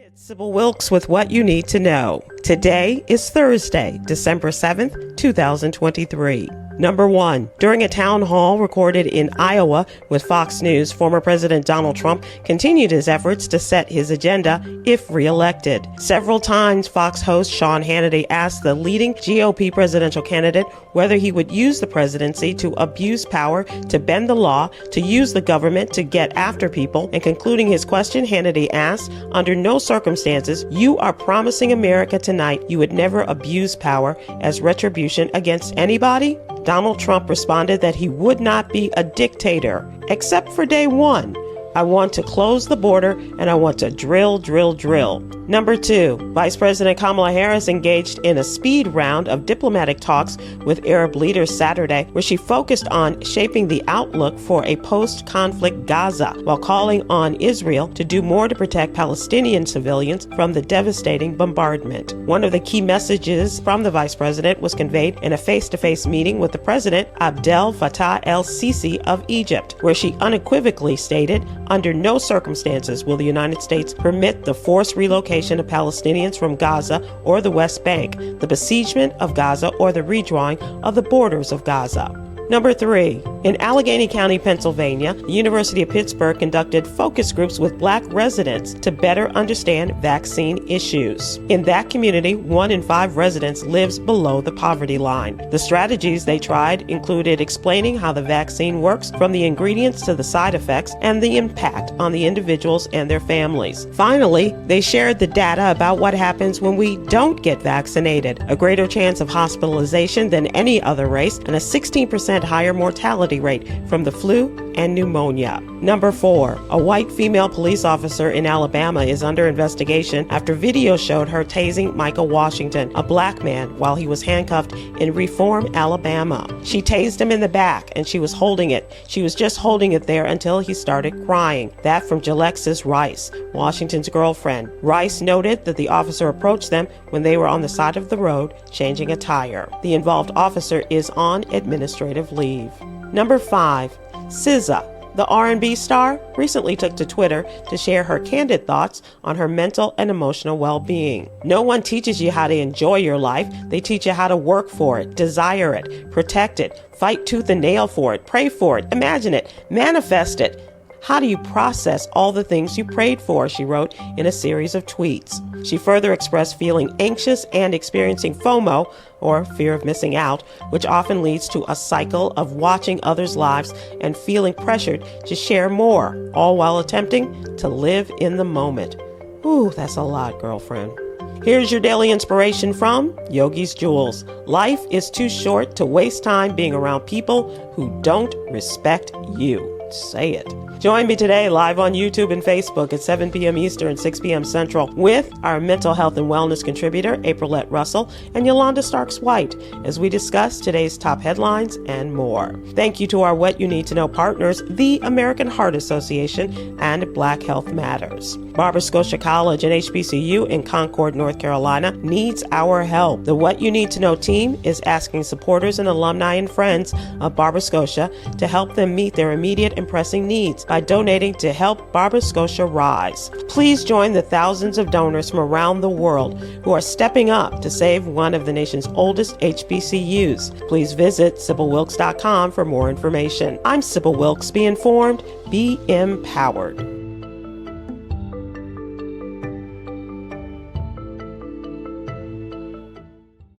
It's Sybil Wilkes with what you need to know. Today is Thursday, December 7th, 2023. Number 1. During a town hall recorded in Iowa with Fox News, former President Donald Trump continued his efforts to set his agenda if reelected. Several times, Fox host Sean Hannity asked the leading GOP presidential candidate whether he would use the presidency to abuse power, to bend the law, to use the government to get after people. And concluding his question, Hannity asked, "Under no circumstances, you are promising America tonight you would never abuse power as retribution against anybody?" Donald Trump responded that he would not be a dictator, except for day one. "I want to close the border and I want to drill. Number 2, Vice President Kamala Harris engaged in a speed round of diplomatic talks with Arab leaders Saturday, where she focused on shaping the outlook for a post-conflict Gaza, while calling on Israel to do more to protect Palestinian civilians from the devastating bombardment. One of the key messages from the Vice President was conveyed in a face-to-face meeting with the President Abdel Fattah el-Sisi of Egypt, where she unequivocally stated, "Under no circumstances will the United States permit the forced relocation of Palestinians from Gaza or the West Bank, the besiegement of Gaza, or the redrawing of the borders of Gaza." Number 3, in Allegheny County, Pennsylvania, the University of Pittsburgh conducted focus groups with Black residents to better understand vaccine issues. In that community, 1 in 5 residents lives below the poverty line. The strategies they tried included explaining how the vaccine works, from the ingredients to the side effects, and the impact on the individuals and their families. Finally, they shared the data about what happens when we don't get vaccinated: a greater chance of hospitalization than any other race, and a 16% higher mortality rate from the flu and pneumonia. Number 4, a white female police officer in Alabama is under investigation after video showed her tasing Michael Washington, a black man, while he was handcuffed in Reform, Alabama. She tased him in the back and she was holding it. She was just holding it there until he started crying. That from Jalexis Rice, Washington's girlfriend. Rice noted that the officer approached them when they were on the side of the road changing a tire. The involved officer is on administrative leave. Number 5, SZA, the R&B star, recently took to Twitter to share her candid thoughts on her mental and emotional well-being. "No one teaches you how to enjoy your life. They teach you how to work for it, desire it, protect it, fight tooth and nail for it, pray for it, imagine it, manifest it. How do you process all the things you prayed for?" she wrote in a series of tweets. She further expressed feeling anxious and experiencing FOMO, or fear of missing out, which often leads to a cycle of watching others' lives and feeling pressured to share more, all while attempting to live in the moment. Ooh, that's a lot, girlfriend. Here's your daily inspiration from Yogi's Jewels. Life is too short to waste time being around people who don't respect you. Say it. Join me today live on YouTube and Facebook at 7 p.m. Eastern, 6 p.m. Central with our mental health and wellness contributor, Aprilette Russell, and Yolanda Starks-White, as we discuss today's top headlines and more. Thank you to our What You Need to Know partners, the American Heart Association and Black Health Matters. Barbara Scotia College and HBCU in Concord, North Carolina needs our help. The What You Need to Know team is asking supporters and alumni and friends of Barbara Scotia to help them meet their immediate and pressing needs by donating to help Barbara Scotia rise. Please join the thousands of donors from around the world who are stepping up to save one of the nation's oldest HBCUs. Please visit SybilWilkes.com for more information. I'm Sybil Wilkes. Be informed, be empowered.